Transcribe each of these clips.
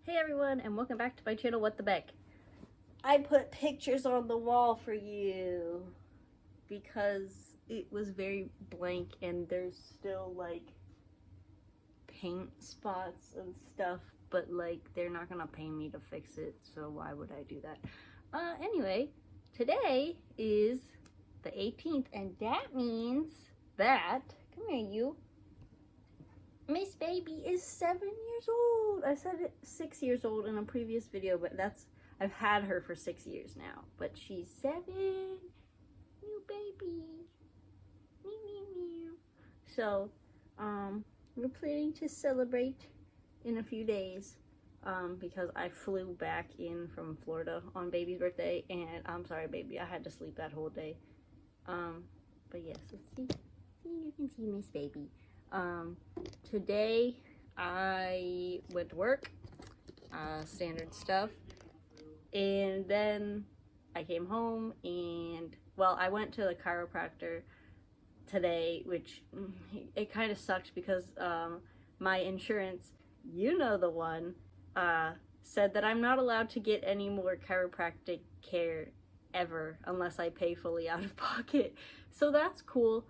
Hey everyone, and welcome back to my channel, What the Beck. I put pictures on the wall for you because it was very blank and there's still like paint spots and stuff, but like they're not gonna pay me to fix it, so why would I do that? Anyway, today is the 18th and that means that, come here you, Miss Baby is 7 years old. I said 6 years old in a previous video, but I've had her for 6 years now. But she's 7. New baby. Meow, meow, meow. So, we're planning to celebrate in a few days because I flew back in from Florida on baby's birthday, and I'm sorry, baby, I had to sleep that whole day. But yes, let's see. You can see Miss Baby. Today I went to work, standard stuff, and then I came home and, well, I went to the chiropractor today, which it kind of sucked because my insurance, you know the one, said that I'm not allowed to get any more chiropractic care ever unless I pay fully out of pocket. So that's cool.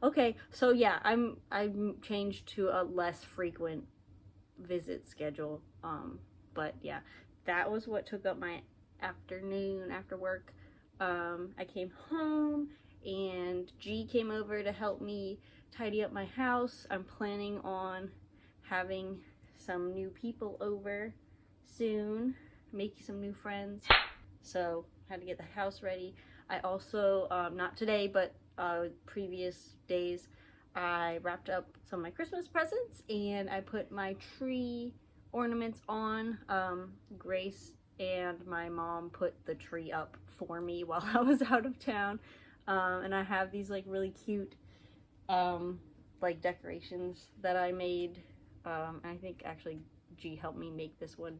Okay, so yeah, I'm changed to a less frequent visit schedule. But yeah, that was what took up my afternoon after work. I came home and G came over to help me tidy up my house. I'm planning on having some new people over soon, make some new friends. So had to get the house ready. I also, not today, but previous days, I wrapped up some of my Christmas presents and I put my tree ornaments on. Grace and my mom put the tree up for me while I was out of town. And I have these like really cute like decorations that I made. I think actually G helped me make this one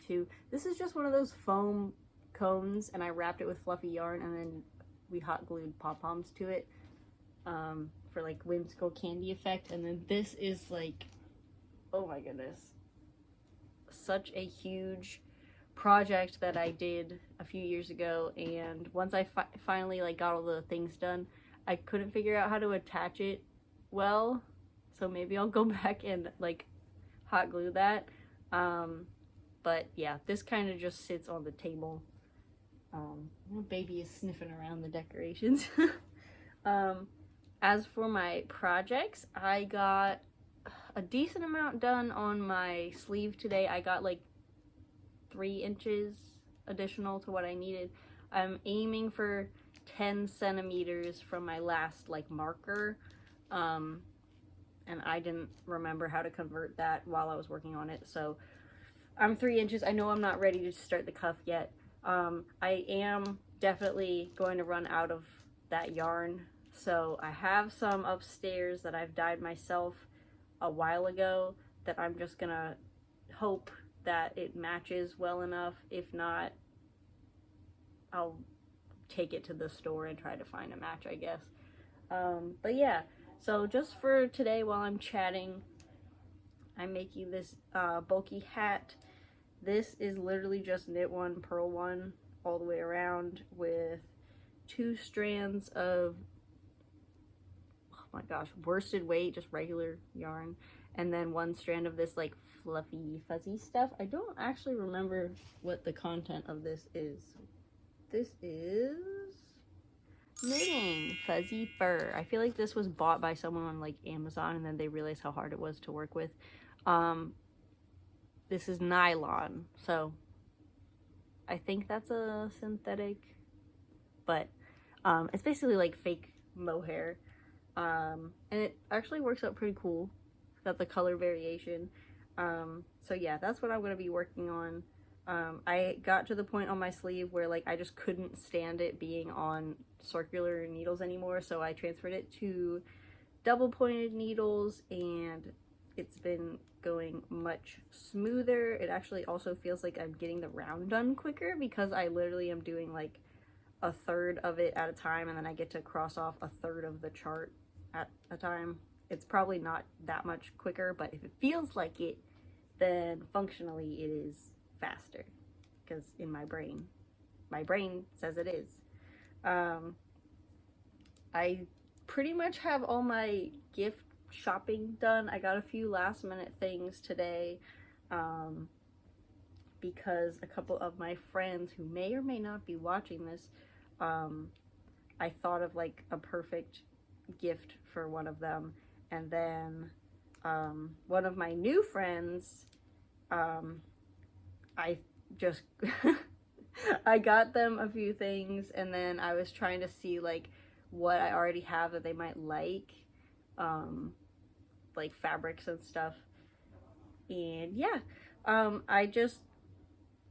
too. This is just one of those foam cones and I wrapped it with fluffy yarn and then we hot glued pom-poms to it for like whimsical candy effect. And then this is like, oh my goodness, such a huge project that I did a few years ago, and once I finally like got all the things done, I couldn't figure out how to attach it well, so maybe I'll go back and like hot glue that. But yeah, this kind of just sits on the table. Baby is sniffing around the decorations. As for my projects, I got a decent amount done on my sleeve today. I got like 3 inches additional to what I needed. I'm aiming for 10 centimeters from my last like marker. And I didn't remember how to convert that while I was working on it. So I'm 3 inches. I know I'm not ready to start the cuff yet. I am definitely going to run out of that yarn, so I have some upstairs that I've dyed myself a while ago that I'm just gonna hope that it matches well enough. If not, I'll take it to the store and try to find a match, I guess. But yeah, so just for today while I'm chatting, I'm making this bulky hat. This is literally just knit one, purl one all the way around with 2 strands of, oh my gosh, worsted weight, just regular yarn, and then 1 strand of this like fluffy fuzzy stuff. I don't actually remember what the content of this is. This is knitting fuzzy fur. I feel like this was bought by someone on like Amazon and then they realized how hard it was to work with. This is nylon, so I think that's a synthetic, but it's basically like fake mohair, and it actually works out pretty cool. Got the color variation. So yeah, that's what I'm going to be working on. I got to the point on my sleeve where like I just couldn't stand it being on circular needles anymore, so I transferred it to double pointed needles and it's been going much smoother. It actually also feels like I'm getting the round done quicker because I literally am doing like 1/3 of it at a time and then I get to cross off 1/3 of the chart at a time. It's probably not that much quicker, but if it feels like it, then functionally it is faster, because in my brain says it is. I pretty much have all my gift shopping done. I got a few last minute things today, because a couple of my friends who may or may not be watching this, I thought of like a perfect gift for one of them. And then one of my new friends, I just I got them a few things, and then I was trying to see like what I already have that they might like fabrics and stuff. And yeah, I just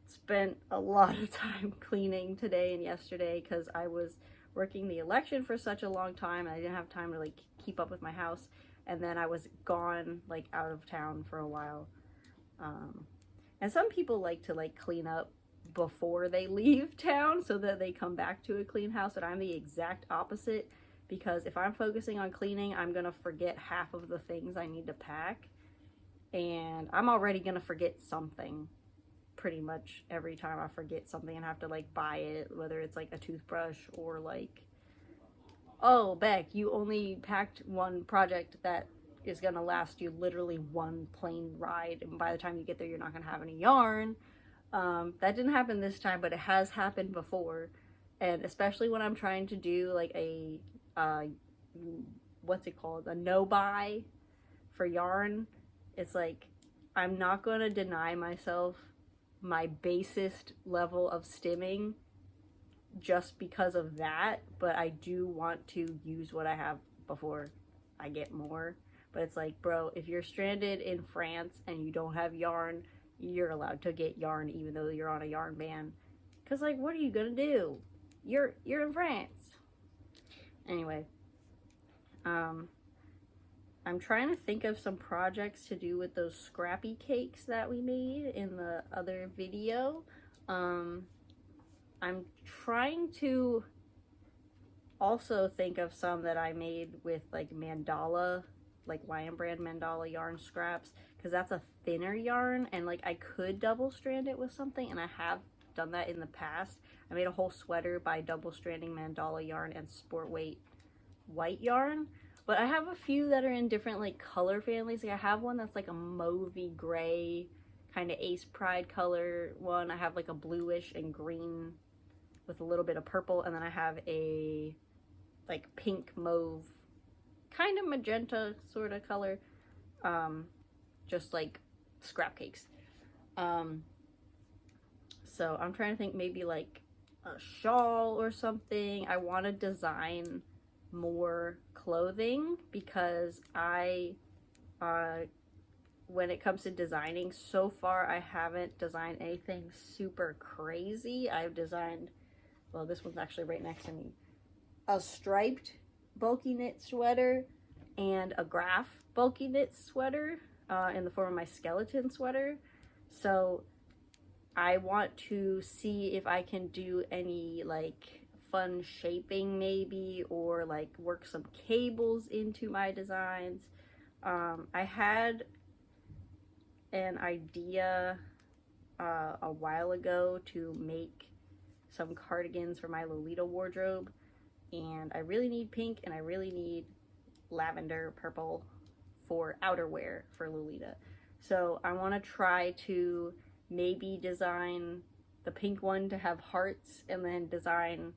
spent a lot of time cleaning today and yesterday because I was working the election for such a long time, and I didn't have time to like keep up with my house. And then I was gone, like out of town for a while. And some people like to like clean up before they leave town so that they come back to a clean house, and I'm the exact opposite, because if I'm focusing on cleaning, I'm gonna forget half of the things I need to pack, and I'm already gonna forget something pretty much every time I forget something and have to like buy it, whether it's like a toothbrush or like, oh, Beck, you only packed one project that is gonna last you literally one plane ride, and by the time you get there you're not gonna have any yarn. That didn't happen this time, but it has happened before, and especially when I'm trying to do like a what's it called, a no buy for yarn. It's like I'm not gonna deny myself my basest level of stimming just because of that, but I do want to use what I have before I get more. But it's like, bro, if you're stranded in France and you don't have yarn, you're allowed to get yarn even though you're on a yarn ban, because like, what are you gonna do? You're in France. Anyway, I'm trying to think of some projects to do with those scrappy cakes that we made in the other video. I'm trying to also think of some that I made with like mandala, like Lion Brand mandala yarn scraps, because that's a thinner yarn, and like I could double strand it with something, and I have done that in the past. I made a whole sweater by double stranding mandala yarn and sport weight white yarn. But I have a few that are in different like color families. Like I have one that's like a mauvey gray, kind of Ace Pride color one. I have like a bluish and green with a little bit of purple, and then I have a like pink mauve, kind of magenta sort of color, just like scrap cakes. So I'm trying to think, maybe like a shawl or something. I want to design more clothing, because when it comes to designing, so far I haven't designed anything super crazy. I've designed, well, this one's actually right next to me, a striped bulky knit sweater and a graph bulky knit sweater in the form of my skeleton sweater. So I want to see if I can do any like fun shaping maybe, or like work some cables into my designs. I had an idea a while ago to make some cardigans for my Lolita wardrobe, and I really need pink and I really need lavender purple for outerwear for Lolita. So I want to try to maybe design the pink one to have hearts, and then design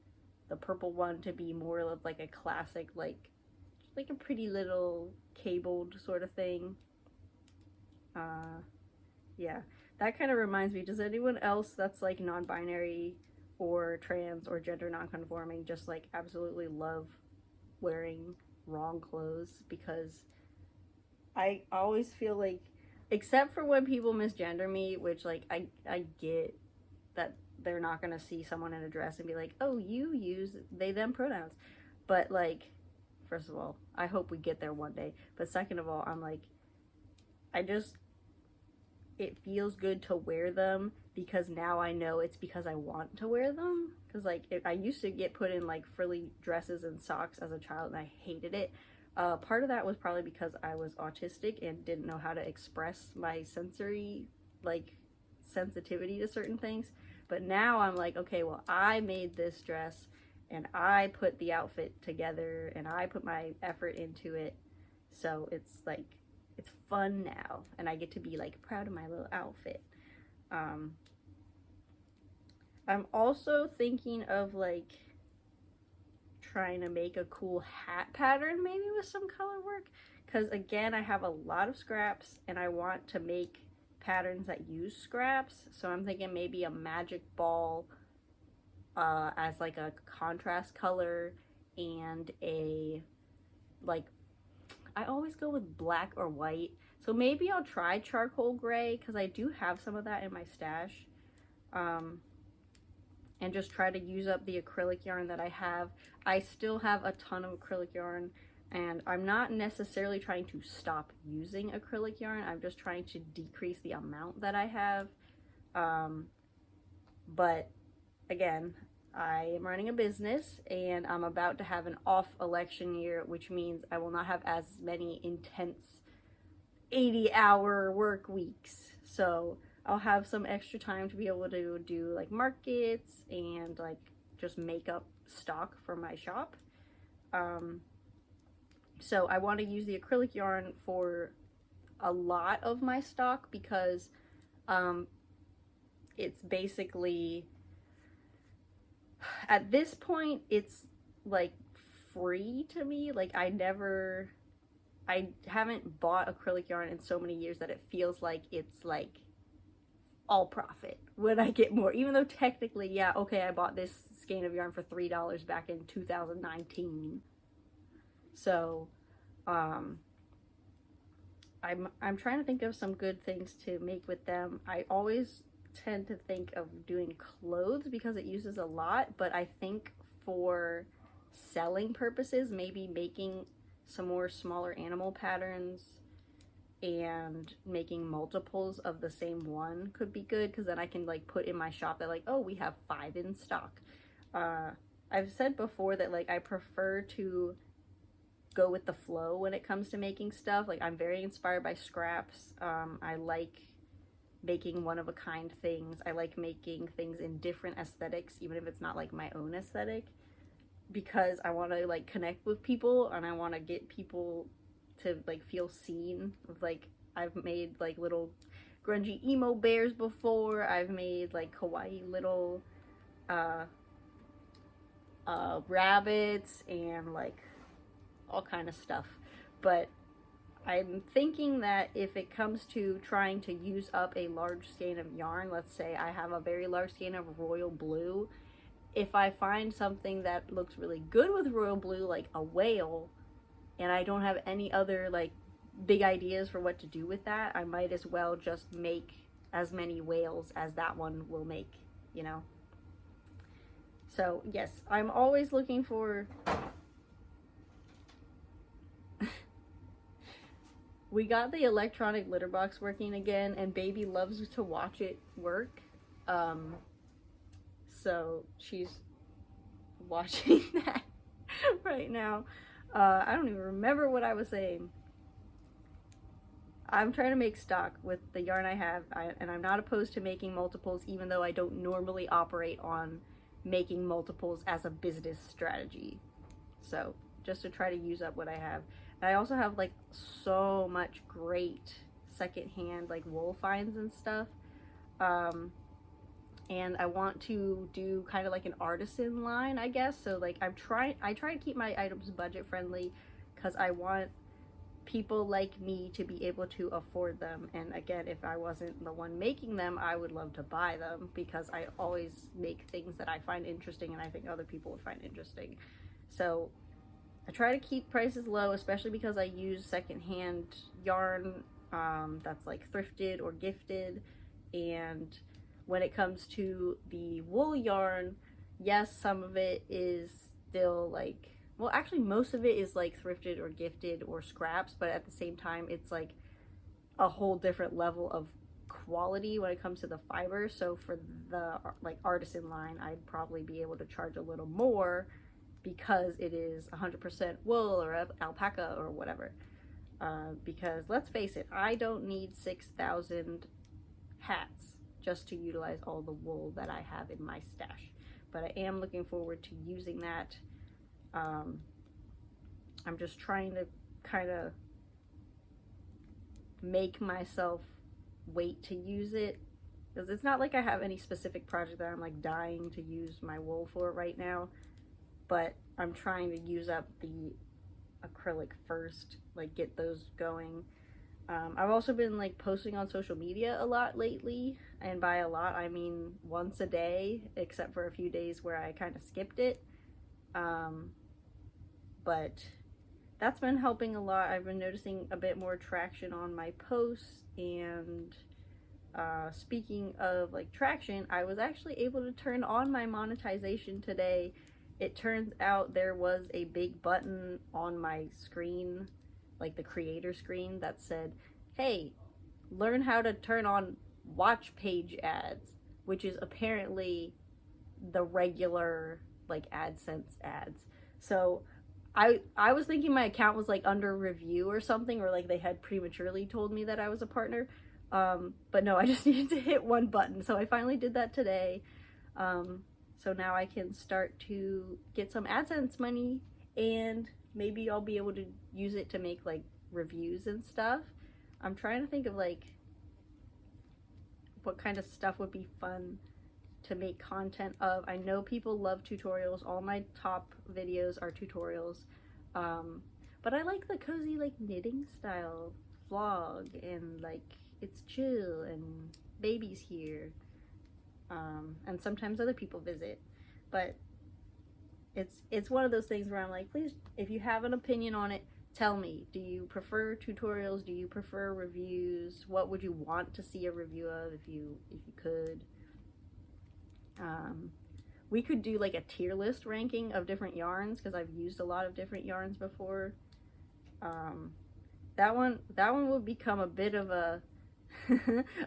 the purple one to be more of like a classic, like a pretty little cabled sort of thing. Yeah, that kind of reminds me, does anyone else that's like non-binary or trans or gender non-conforming just like absolutely love wearing wrong clothes? Because I always feel like, except for when people misgender me, which like I get that they're not gonna see someone in a dress and be like, oh, you use they them pronouns, but like, first of all, I hope we get there one day, but second of all, I'm like, it feels good to wear them, because now I know it's because I want to wear them. Because like, I used to get put in like frilly dresses and socks as a child and I hated it, Part of that was probably because I was autistic and didn't know how to express my sensory, like, sensitivity to certain things. But now I'm like, okay, well, I made this dress and I put the outfit together and I put my effort into it. So it's like, it's fun now and I get to be like proud of my little outfit. I'm also thinking of like trying to make a cool hat pattern maybe with some color work, because again, I have a lot of scraps and I want to make patterns that use scraps. So I'm thinking maybe a magic ball as like a contrast color, and a, like, I always go with black or white, so maybe I'll try charcoal gray because I do have some of that in my stash, and just try to use up the acrylic yarn that I have. I still have a ton of acrylic yarn, and I'm not necessarily trying to stop using acrylic yarn. I'm just trying to decrease the amount that I have. But again, I am running a business and I'm about to have an off election year, which means I will not have as many intense 80-hour work weeks. So I'll have some extra time to be able to do like markets and like just make up stock for my shop. So I want to use the acrylic yarn for a lot of my stock because it's basically, at this point, it's like free to me. Like I haven't bought acrylic yarn in so many years that it feels like it's like all profit when I get more, even though technically, yeah, okay, I bought this skein of yarn for $3 back in 2019. So I'm trying to think of some good things to make with them. I always tend to think of doing clothes because it uses a lot, but I think for selling purposes, maybe making some more smaller animal patterns and making multiples of the same one could be good, because then I can like put in my shop that like, oh, we have 5 in stock. I've said before that like I prefer to go with the flow when it comes to making stuff. Like I'm very inspired by scraps. I like making one-of-a-kind things. I like making things in different aesthetics, even if it's not like my own aesthetic, because I want to like connect with people and I want to get people to like feel seen. Like I've made like little grungy emo bears before. I've made like kawaii little rabbits and like all kind of stuff. But I'm thinking that if it comes to trying to use up a large skein of yarn, let's say I have a very large skein of royal blue, if I find something that looks really good with royal blue, like a whale, and I don't have any other like big ideas for what to do with that, I might as well just make as many whales as that one will make, you know? So yes, I'm always looking for we got the electronic litter box working again, and baby loves to watch it work. So she's watching that right now. I don't even remember what I was saying. I'm trying to make stock with the yarn I have, and I'm not opposed to making multiples, even though I don't normally operate on making multiples as a business strategy. So just to try to use up what I have. I also have like so much great secondhand like wool finds and stuff, and I want to do kind of like an artisan line, I guess. So like I try to keep my items budget friendly because I want people like me to be able to afford them. And again, if I wasn't the one making them, I would love to buy them because I always make things that I find interesting and I think other people would find interesting. So I try to keep prices low, especially because I use secondhand yarn that's like thrifted or gifted. And when it comes to the wool yarn, yes, some of it is still like, well, actually most of it is like thrifted or gifted or scraps, but at the same time it's like a whole different level of quality when it comes to the fiber. So for the like artisan line, I'd probably be able to charge a little more because it is 100% wool or alpaca or whatever. Because let's face it, I don't need 6,000 hats just to utilize all the wool that I have in my stash. But I am looking forward to using that. I'm just trying to kind of make myself wait to use it, because it's not like I have any specific project that I'm like dying to use my wool for right now, but I'm trying to use up the acrylic first, like get those going. I've also been like posting on social media a lot lately, and by a lot I mean once a day, except for a few days where I kind of skipped it. But that's been helping a lot. I've been noticing a bit more traction on my posts, and speaking of like traction, I was actually able to turn on my monetization today. It turns out there was a big button on my screen, like the creator screen, that said, hey, learn how to turn on watch page ads, which is apparently the regular like AdSense ads. So I was thinking my account was like under review or something, or like they had prematurely told me that I was a partner. But no, I just needed to hit one button. So I finally did that today. So now I can start to get some AdSense money, and maybe I'll be able to use it to make like reviews and stuff. I'm trying to think of like what kind of stuff would be fun to make content of. I know people love tutorials. All my top videos are tutorials. But I like the cozy like knitting style vlog, and like it's chill and baby's here. And sometimes other people visit. But it's one of those things where I'm like, please, if you have an opinion on it, tell me. Do you prefer tutorials? Do you prefer reviews? What would you want to see a review of if you could? We could do like a tier list ranking of different yarns, because I've used a lot of different yarns before. That one would become a bit of a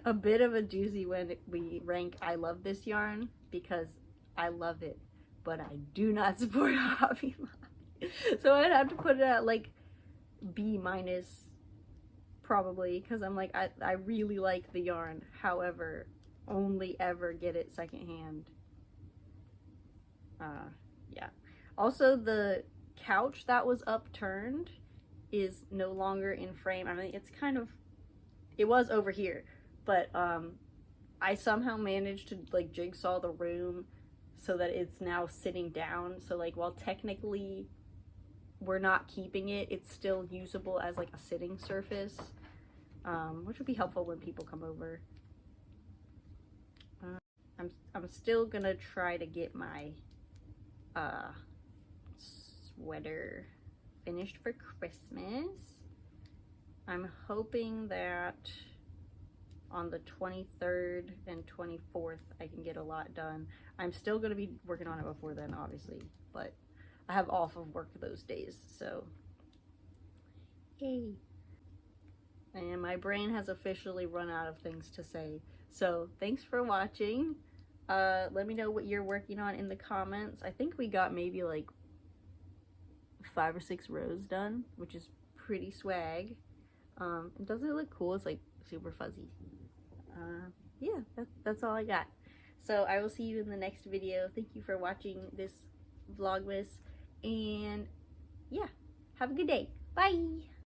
a bit of a doozy when we rank I love this yarn, because I love it, but I do not support Hobby Lobby. So I'd have to put it at like B minus probably, because I'm like, I really like the yarn, however, only ever get it secondhand. Yeah. Also, the couch that was upturned is no longer in frame. I mean, it's kind of, it was over here, but I somehow managed to like jigsaw the room so that it's now sitting down. So like, while technically we're not keeping it, it's still usable as like a sitting surface, which would be helpful when people come over. I'm still gonna try to get my sweater finished for Christmas. I'm hoping that on the 23rd and 24th I can get a lot done. I'm still going to be working on it before then, obviously, but I have off of work those days, so yay. And my brain has officially run out of things to say. So thanks for watching. Let me know what you're working on in the comments. I think we got maybe like 5 or 6 rows done, which is pretty swag. Doesn't it look cool? It's like super fuzzy. Yeah, that's all I got. So I will see you in the next video. Thank you for watching this Vlogmas, and yeah, have a good day. Bye!